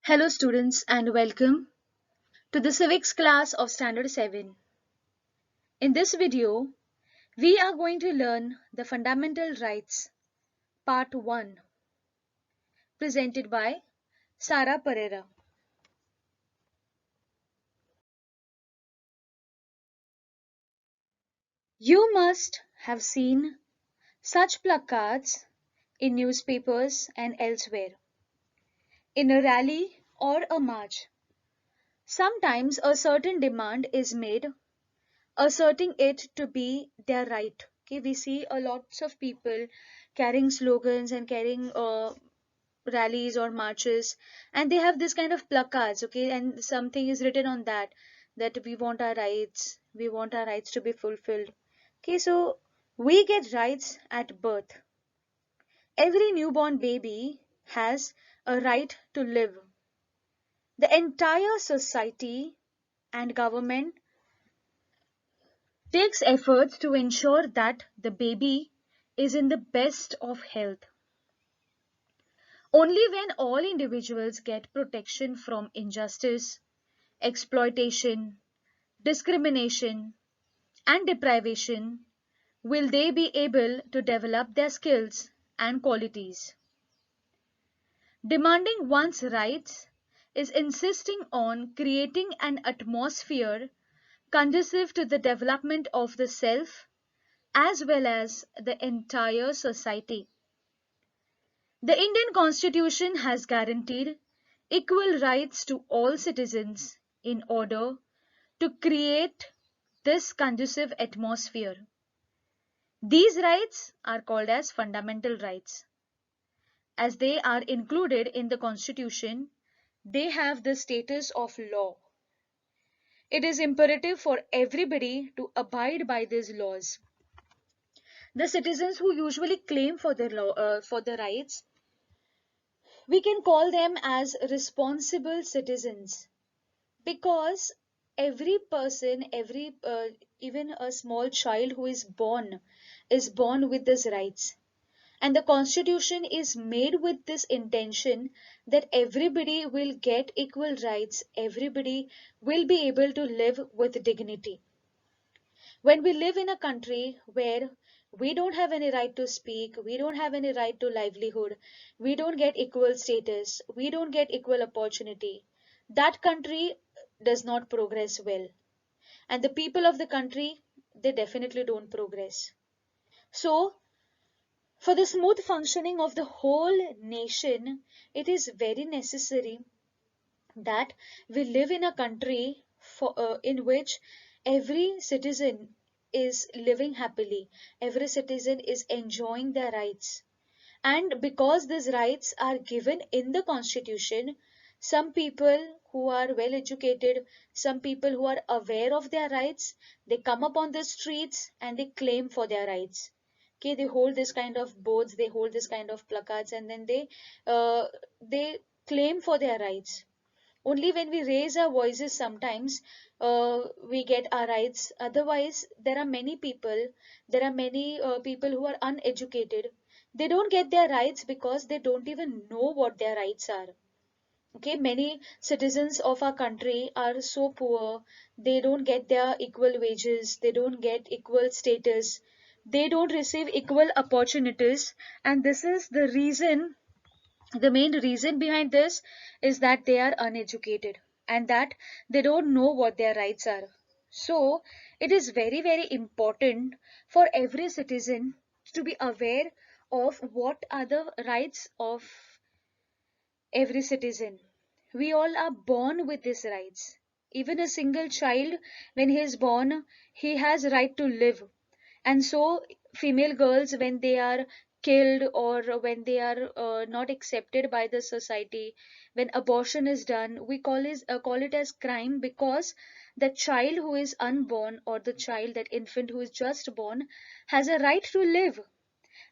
Hello students and welcome to the Civics class of Standard 7. In this video, we are going to learn the Fundamental Rights Part 1 presented by Sara Pereira. You must have seen such placards in newspapers and elsewhere. In a rally or a march, sometimes a certain demand is made asserting it to be their right. Okay, we see a lots of people carrying slogans and carrying rallies or marches, and they have this kind of placards. Okay, and something is written on that we want our rights to be fulfilled. Okay, so we get rights at birth. Every newborn baby has a right to live. The entire society and government takes efforts to ensure that the baby is in the best of health. Only when all individuals get protection from injustice, exploitation, discrimination, and deprivation will they be able to develop their skills and qualities. Demanding one's rights is insisting on creating an atmosphere conducive to the development of the self as well as the entire society. The Indian Constitution has guaranteed equal rights to all citizens in order to create this conducive atmosphere. These rights are called as fundamental rights. As they are included in the Constitution, they have the status of law. It is imperative for everybody to abide by these laws. The citizens who usually claim for their rights, we can call them as responsible citizens because every person, even a small child who is born with these rights. And the constitution is made with this intention that everybody will get equal rights, everybody will be able to live with dignity. When we live in a country where we don't have any right to speak, we don't have any right to livelihood, we don't get equal status, we don't get equal opportunity, that country does not progress well. And the people of the country, they definitely don't progress. So, for the smooth functioning of the whole nation, it is very necessary that we live in a country in which every citizen is living happily, every citizen is enjoying their rights. And because these rights are given in the constitution, some people who are well educated, some people who are aware of their rights, they come up on the streets and they claim for their rights. Okay, they hold this kind of boards, they hold this kind of placards, and then they claim for their rights. Only when we raise our voices sometimes we get our rights. Otherwise, there are many people who are uneducated. They don't get their rights because they don't even know what their rights are. Okay, many citizens of our country are so poor, they don't get their equal wages, they don't get equal status, they don't receive equal opportunities, and this is the reason, the main reason behind this is that they are uneducated and that they don't know what their rights are. So it is very, very important for every citizen to be aware of what are the rights of every citizen. We all are born with these rights. Even a single child, when he is born, he has right to live. And so female girls, when they are killed or when they are not accepted by the society, when abortion is done, we call it as crime because the child who is unborn or the child, that infant who is just born, has a right to live.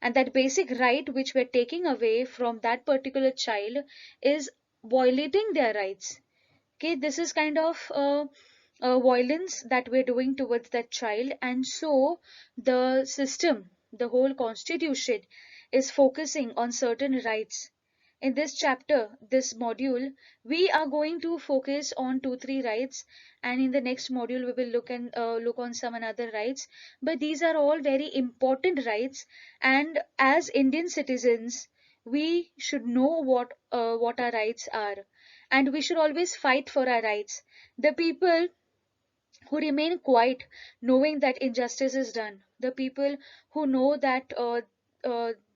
And that basic right which we're taking away from that particular child is violating their rights. Okay, this is kind of violence that we're doing towards that child, and so the system, the whole constitution is focusing on certain rights, In this chapter, this module, we are going to focus on two, three rights, and in the next module, we will look on some another rights. But these are all very important rights, and as Indian citizens, we should know what our rights are, and we should always fight for our rights. The people who remain quiet knowing that injustice is done, the people who know that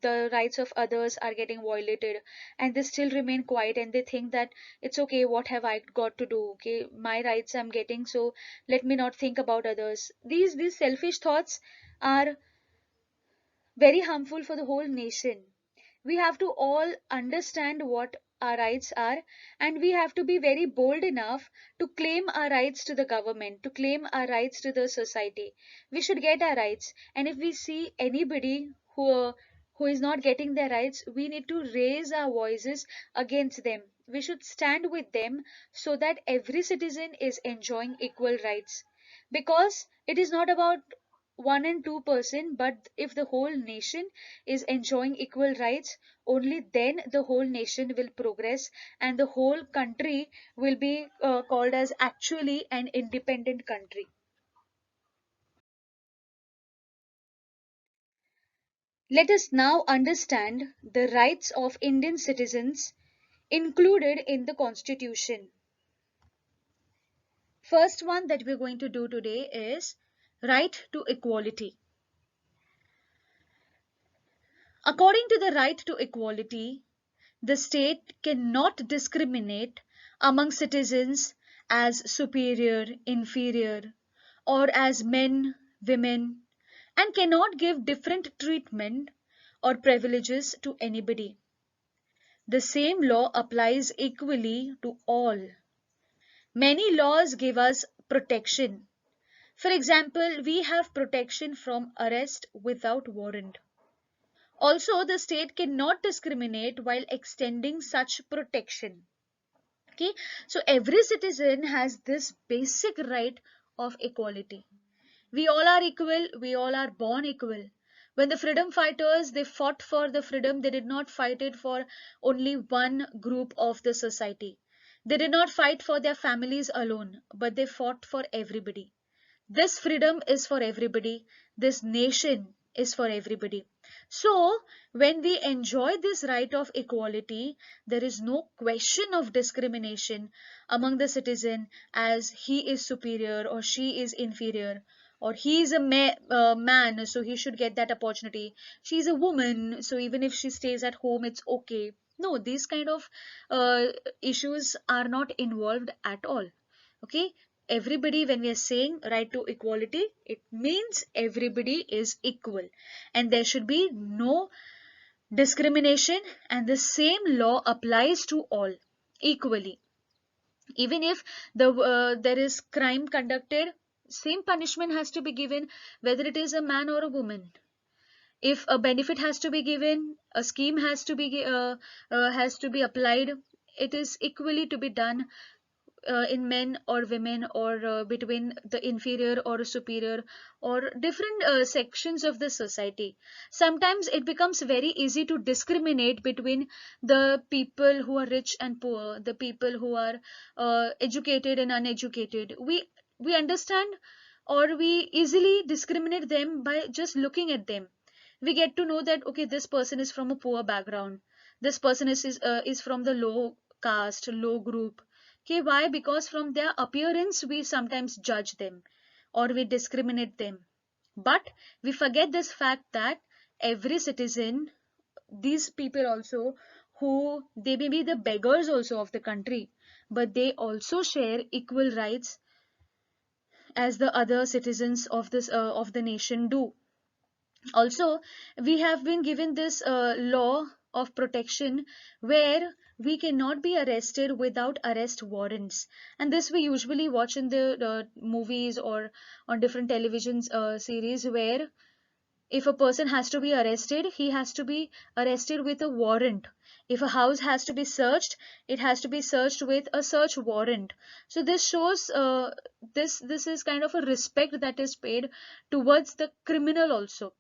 the rights of others are getting violated, and they still remain quiet and they think that it's okay, what have I got to do, okay, my rights I'm getting, so let me not think about others. These selfish thoughts are very harmful for the whole nation. We have to all understand what our rights are, and we have to be very bold enough to claim our rights to the government, to claim our rights to the society. We should get our rights, and if we see anybody who is not getting their rights, we need to raise our voices against them. We should stand with them so that every citizen is enjoying equal rights, because it is not about 1 and 2%, but if the whole nation is enjoying equal rights, only then the whole nation will progress and the whole country will be called as actually an independent country. Let us now understand the rights of Indian citizens included in the Constitution. First one that we're going to do today is right to equality. According to the right to equality, the state cannot discriminate among citizens as superior, inferior, or as men, women, and cannot give different treatment or privileges to anybody. The same law applies equally to all. Many laws give us protection. For example, we have protection from arrest without warrant. Also, the state cannot discriminate while extending such protection. Okay, so every citizen has this basic right of equality. We all are equal, we all are born equal. When the freedom fighters they fought for the freedom, they did not fight it for only one group of the society. They did not fight for their families alone, but they fought for everybody. This freedom is for everybody. This nation is for everybody. So, when we enjoy this right of equality, there is no question of discrimination among the citizen as he is superior or she is inferior, or he is a man, so he should get that opportunity. She is a woman, so even if she stays at home, it's okay. No, these kind of uh, issues are not involved at all. Okay, everybody, when we are saying right to equality, it means everybody is equal and there should be no discrimination, and the same law applies to all equally. Even if there is crime conducted, same punishment has to be given whether it is a man or a woman. If a benefit has to be given, a scheme has to be applied, it is equally to be done in men or women, or between the inferior or superior, or different sections of the society. Sometimes it becomes very easy to discriminate between the people who are rich and poor, the people who are educated and uneducated. We understand, or we easily discriminate them by just looking at them. We get to know that okay, this person is from a poor background, this person is from the low caste, low group. Okay, why? Because from their appearance, we sometimes judge them or we discriminate them. But we forget this fact that every citizen, these people also, who they may be the beggars also of the country, but they also share equal rights as the other citizens of the nation do. Also, we have been given this law of protection where we cannot be arrested without arrest warrants, and this we usually watch in the movies or on different television series, where if a person has to be arrested, he has to be arrested with a warrant. If a house has to be searched, it has to be searched with a search warrant. So this shows this is kind of a respect that is paid towards the criminal also.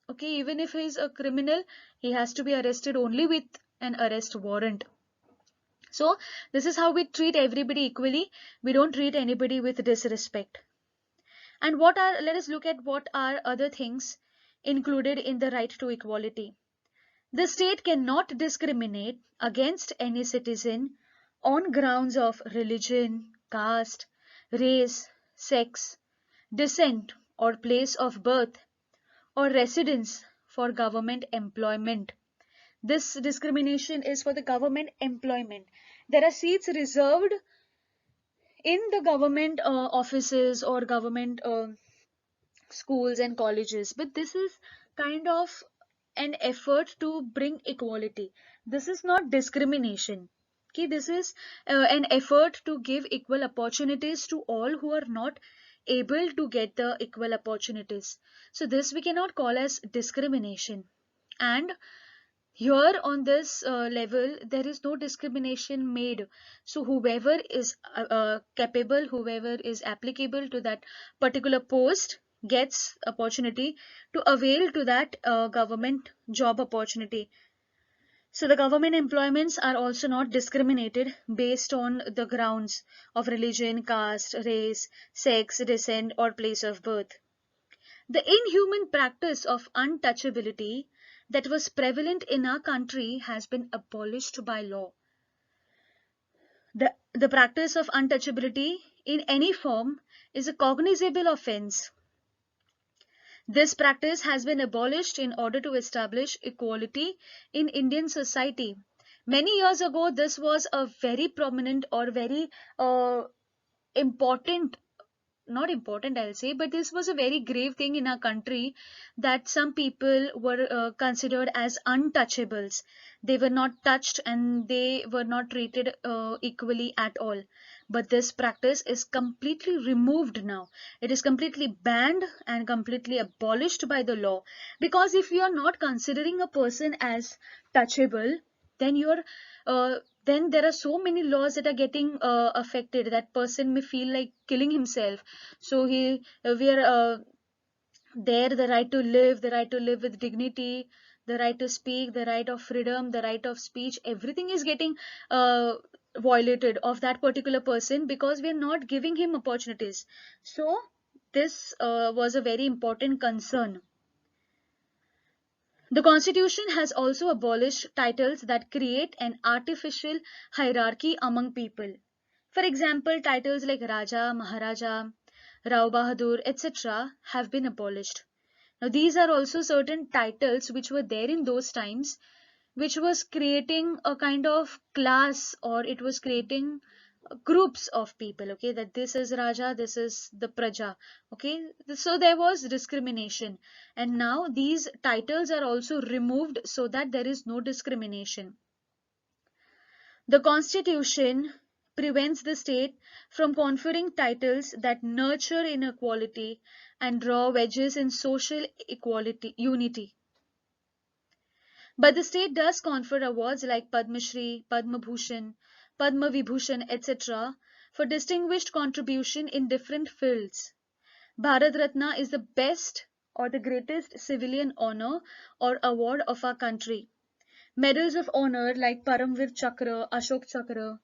Okay, even if he's a criminal, he has to be arrested only with an arrest warrant. So this is how we treat everybody equally. We don't treat anybody with disrespect. And let us look at what are other things included in the right to equality. The state cannot discriminate against any citizen on grounds of religion, caste, race, sex, descent, or place of birth, or residence for government employment. This discrimination is for the government employment. There are seats reserved in the government offices or government schools and colleges, but this is kind of an effort to bring equality. This is not discrimination. Okay, this is an effort to give equal opportunities to all who are not able to get the equal opportunities. So this we cannot call as discrimination. And here on this level, there is no discrimination made. So whoever is capable, whoever is applicable to that particular post gets opportunity to avail to that government job opportunity. So the government employments are also not discriminated based on the grounds of religion, caste, race, sex, descent, or place of birth. The inhuman practice of untouchability that was prevalent in our country has been abolished by law. The practice of untouchability in any form is a cognizable offense. This practice has been abolished in order to establish equality in Indian society. Many years ago, this was a very prominent or very important, not important I'll say, but this was a very grave thing in our country, that some people were considered as untouchables. They were not touched and they were not treated equally at all. But this practice is completely removed now. It is completely banned and completely abolished by the law, because if you are not considering a person as touchable, then you're then there are so many laws that are getting affected. That person may feel like killing himself. So we are there, the right to live, the right to live with dignity, the right to speak, the right of freedom, the right of speech, everything is getting uh, violated of that particular person because we are not giving him opportunities. So this was a very important concern. The constitution has also abolished titles that create an artificial hierarchy among people. For example, titles like Raja, Maharaja, Rao Bahadur, etc. have been abolished. Now, these are also certain titles which were there in those times, which was creating a kind of class, or it was creating groups of people. Okay, that this is Raja, this is the Praja. Okay, so there was discrimination, and now these titles are also removed so that there is no discrimination. The constitution prevents the state from conferring titles that nurture inequality and draw wedges in social equality unity. But the state does confer awards like Padma Shri, Padma Bhushan, Padma Vibhushan, etc. for distinguished contribution in different fields. Bharat Ratna is the best or the greatest civilian honor or award of our country. Medals of honor like Paramvir Chakra, Ashok Chakra,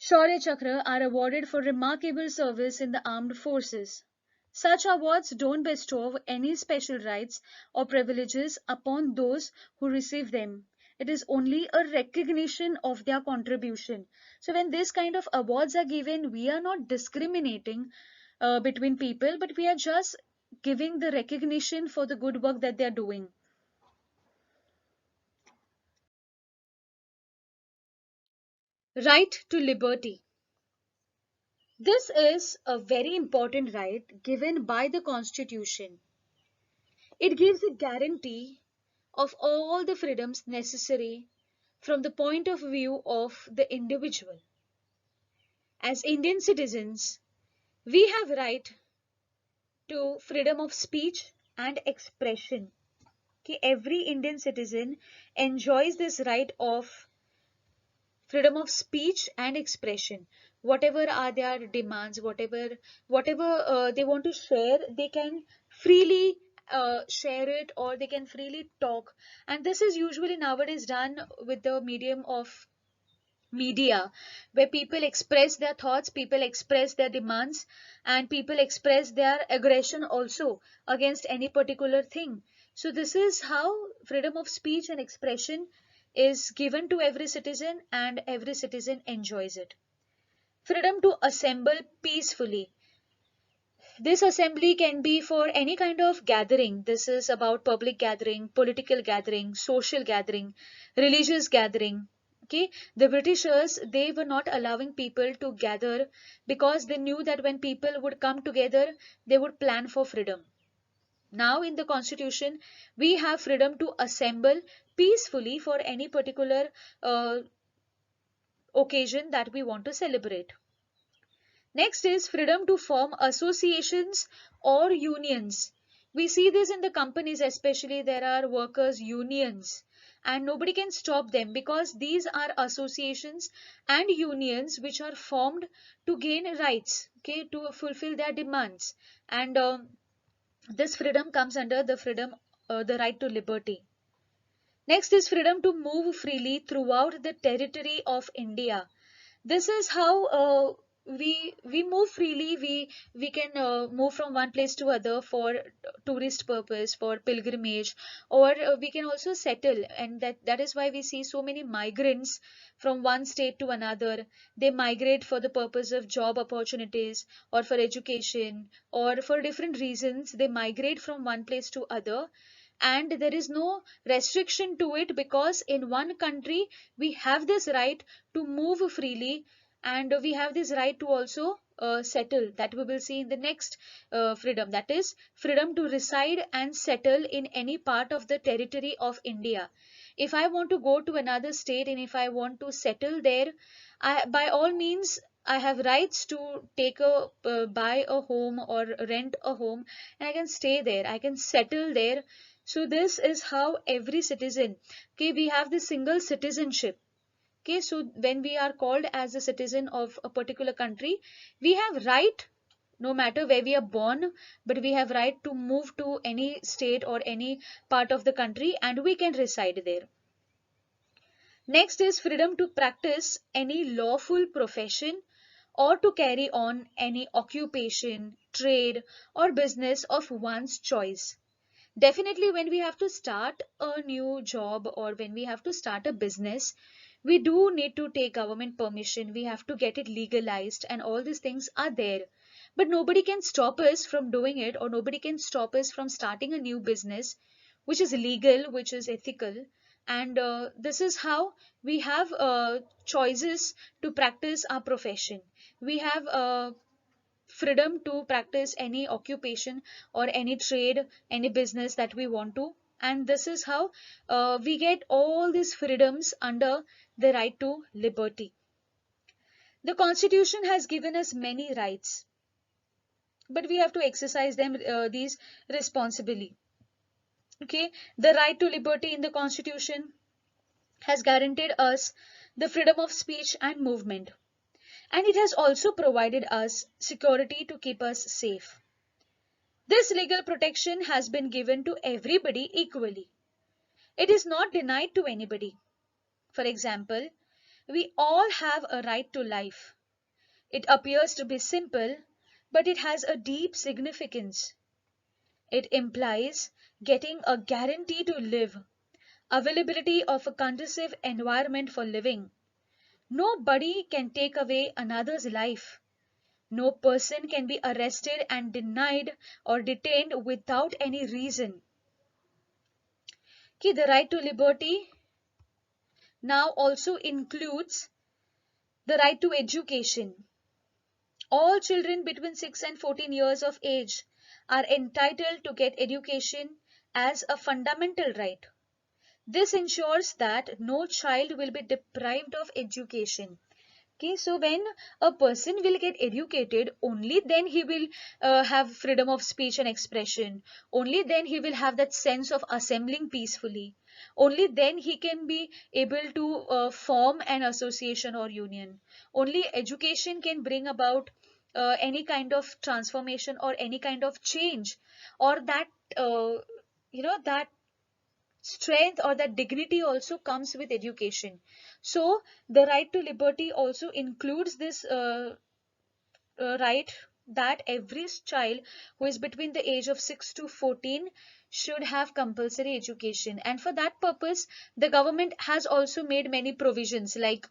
Shaurya Chakra are awarded for remarkable service in the armed forces. Such awards don't bestow any special rights or privileges upon those who receive them. It is only a recognition of their contribution. So when this kind of awards are given, we are not discriminating between people, but we are just giving the recognition for the good work that they are doing. Right to liberty. This is a very important right given by the Constitution. It gives a guarantee of all the freedoms necessary from the point of view of the individual. As Indian citizens, we have right to freedom of speech and expression. Okay, every Indian citizen enjoys this right of freedom of speech and expression. Whatever are their demands, whatever they want to share, they can freely share it, or they can freely talk. And this is usually nowadays done with the medium of media, where people express their thoughts, people express their demands, and people express their aggression also against any particular thing. So this is how freedom of speech and expression is given to every citizen, and every citizen enjoys it. Freedom to assemble peacefully. This assembly can be for any kind of gathering. This is about public gathering, political gathering, social gathering, religious gathering. Okay, the Britishers, they were not allowing people to gather because they knew that when people would come together, they would plan for freedom. Now, in the Constitution, we have freedom to assemble peacefully for any particular occasion that we want to celebrate. Next is freedom to form associations or unions. We see this in the companies, especially there are workers' unions, and nobody can stop them because these are associations and unions which are formed to gain rights, okay, to fulfill their demands. And this freedom comes under the freedom, the right to liberty. Next is freedom to move freely throughout the territory of India. This is how we move freely. We can move from one place to other for tourist purpose, for pilgrimage, or we can also settle, and that is why we see so many migrants from one state to another. They migrate for the purpose of job opportunities, or for education, or for different reasons. They migrate from one place to other, and there is no restriction to it, because in one country we have this right to move freely, and we have this right to also settle, that we will see in the next freedom, that is freedom to reside and settle in any part of the territory of India. If I want to go to another state and if I want to settle there, by all means I have rights to take a buy a home or rent a home, and I can stay there, I can settle there. So this is how every citizen, okay, we have this single citizenship. Okay, so when we are called as a citizen of a particular country, we have right, no matter where we are born, but we have right to move to any state or any part of the country, and we can reside there. Next is freedom to practice any lawful profession, or to carry on any occupation, trade, or business of one's choice. Definitely, when we have to start a new job or when we have to start a business, we do need to take government permission. We have to get it legalized, and all these things are there. But nobody can stop us from doing it, or nobody can stop us from starting a new business which is legal, which is ethical. And this is how we have choices to practice our profession. We have freedom to practice any occupation or any trade, any business that we want to. And this is how we get all these freedoms under the right to liberty. The Constitution has given us many rights, but we have to exercise them, these responsibly. Okay, the right to liberty in the Constitution has guaranteed us the freedom of speech and movement, and it has also provided us security to keep us safe. This legal protection has been given to everybody equally. It is not denied to anybody. For example, we all have a right to life. It appears to be simple, but it has a deep significance. It implies getting a guarantee to live, availability of a conducive environment for living. Nobody can take away another's life. No person can be arrested and denied or detained without any reason. Okay, the right to liberty now also includes the right to education. All children between 6 and 14 years of age are entitled to get education as a fundamental right. This ensures that no child will be deprived of education. Okay, so when a person will get educated, only then he will have freedom of speech and expression. Only then he will have that sense of assembling peacefully. Only then he can be able to form an association or union. Only education can bring about any kind of transformation or any kind of change, or that that strength or that dignity also comes with education. So the right to liberty also includes this right that every child who is between the age of 6 to 14 should have compulsory education, and for that purpose the government has also made many provisions, like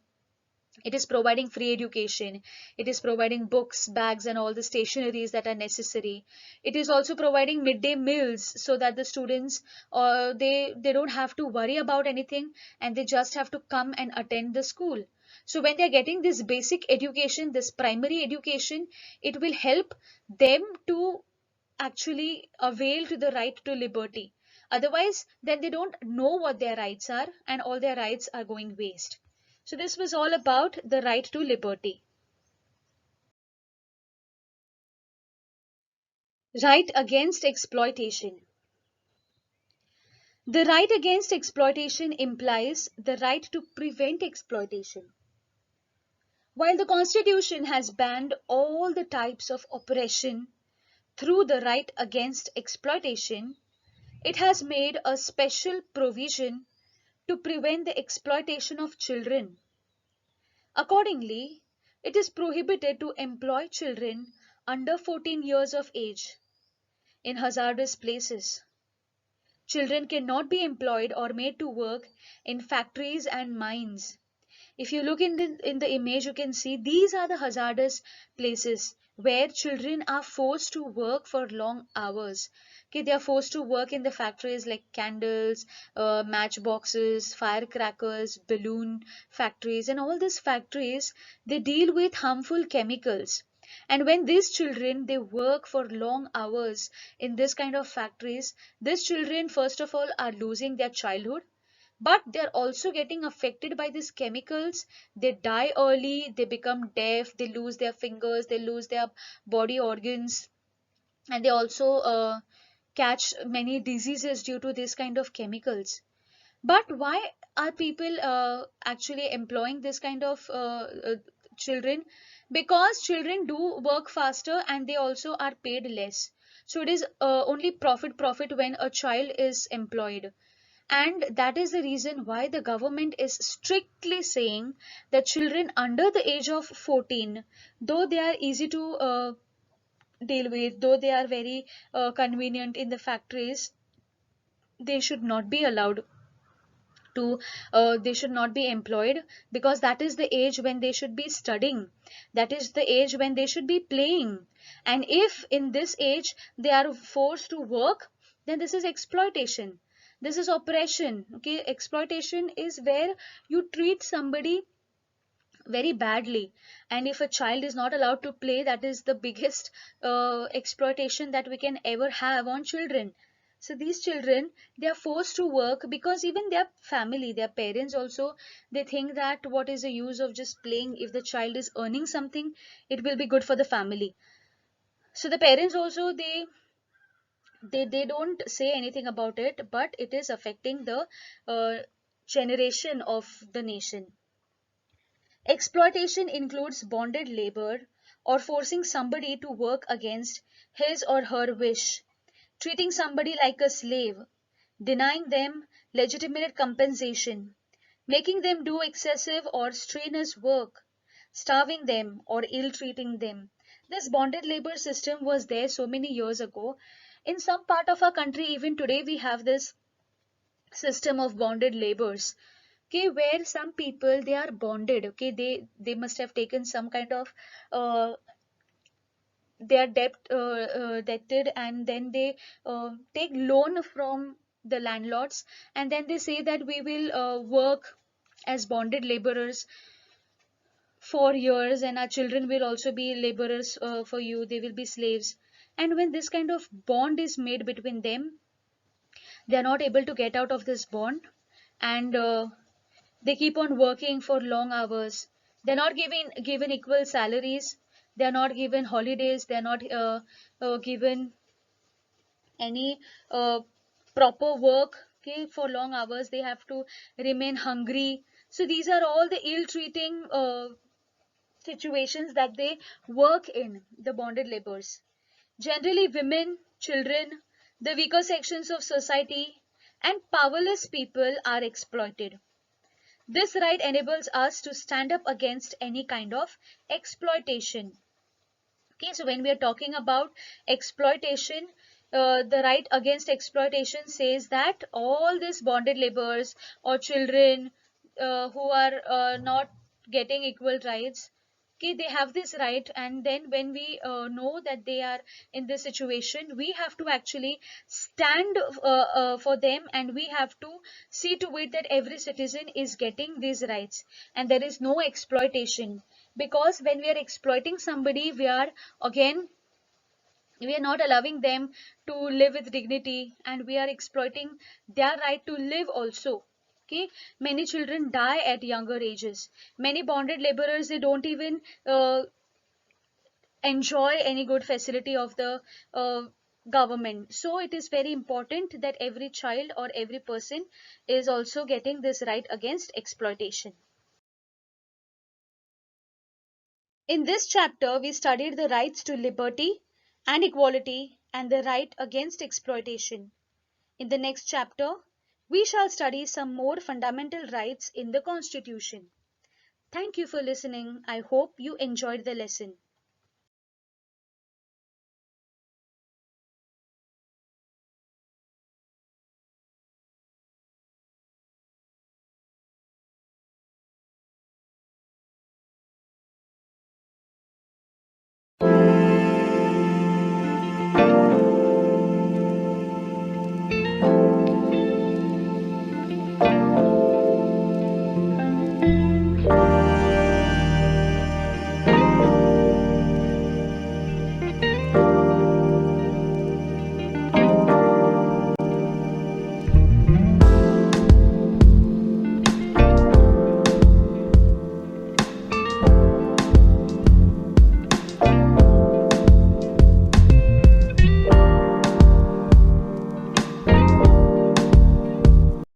it is providing free education, it is providing books, bags, and all the stationeries that are necessary. It is also providing midday meals so that the students they don't have to worry about anything, and they just have to come and attend the school. So when they are getting this basic education, this primary education, it will help them to actually avail to the right to liberty. Otherwise, then they don't know what their rights are, and all their rights are going waste. So this was all about the right to liberty. Right against exploitation. The right against exploitation implies the right to prevent exploitation. While the Constitution has banned all the types of oppression through the right against exploitation, it has made a special provision to prevent the exploitation of children. Accordingly, it is prohibited to employ children under 14 years of age in hazardous places. Children cannot be employed or made to work in factories and mines. If you look in the image, you can see these are the hazardous places where children are forced to work for long hours. Okay, they are forced to work in the factories like candles, matchboxes, firecrackers, balloon factories, and all these factories they deal with harmful chemicals. And when these children they work for long hours in this kind of factories, these children first of all are losing their childhood, but they're also getting affected by these chemicals. They die early, they become deaf, they lose their fingers, they lose their body organs, and they also catch many diseases due to this kind of chemicals. But why are people actually employing this kind of children? Because children do work faster and they also are paid less. So it is only profit when a child is employed. And that is the reason why the government is strictly saying that children under the age of 14, though they are easy to deal with, though they are very convenient in the factories, they should not be allowed to they should not be employed, because that is the age when they should be studying, that is the age when they should be playing. And if in this age they are forced to work, then this is exploitation, this is oppression. Okay, exploitation is where you treat somebody very badly, and if a child is not allowed to play, that is the biggest exploitation that we can ever have on children. So these children they are forced to work because even their family, their parents also, they think that what is the use of just playing? If the child is earning something, it will be good for the family. So the parents also they don't say anything about it, but it is affecting the uh, generation of the nation. Exploitation includes bonded labor or forcing somebody to work against his or her wish, treating somebody like a slave, denying them legitimate compensation, making them do excessive or strenuous work, starving them or ill treating them. This bonded labor system was there so many years ago. In some part of our country, even today, we have this system of bonded labors. Okay, where some people they are bonded. Okay, they must have taken some kind of their debted, and then they take loan from the landlords, and then they say that we will work as bonded laborers for years, and our children will also be laborers for you, they will be slaves. And when this kind of bond is made between them, they are not able to get out of this bond, and they keep on working for long hours. They're not given equal salaries. They're not given holidays. They're not given any proper work. Okay, for long hours they have to remain hungry. So these are all the ill-treating situations that they work in, the bonded labors. Generally, women, children, The weaker sections of society and powerless people are exploited. This right enables us to stand up against any kind of exploitation. Okay, so when we are talking about exploitation, the right against exploitation says that all these bonded laborers or children who are not getting equal rights, okay, they have this right, and then when we know that they are in this situation, we have to actually stand for them, and we have to see to it that every citizen is getting these rights and there is no exploitation. Because when we are exploiting somebody, again we are not allowing them to live with dignity, and we are exploiting their right to live also. Okay, many children die at younger ages. Many bonded laborers, they don't even enjoy any good facility of the government. So it is very important that every child or every person is also getting this right against exploitation. In this chapter, we studied the rights to liberty and equality and the right against exploitation. In the next chapter, we shall study some more fundamental rights in the Constitution. Thank you for listening. I hope you enjoyed the lesson.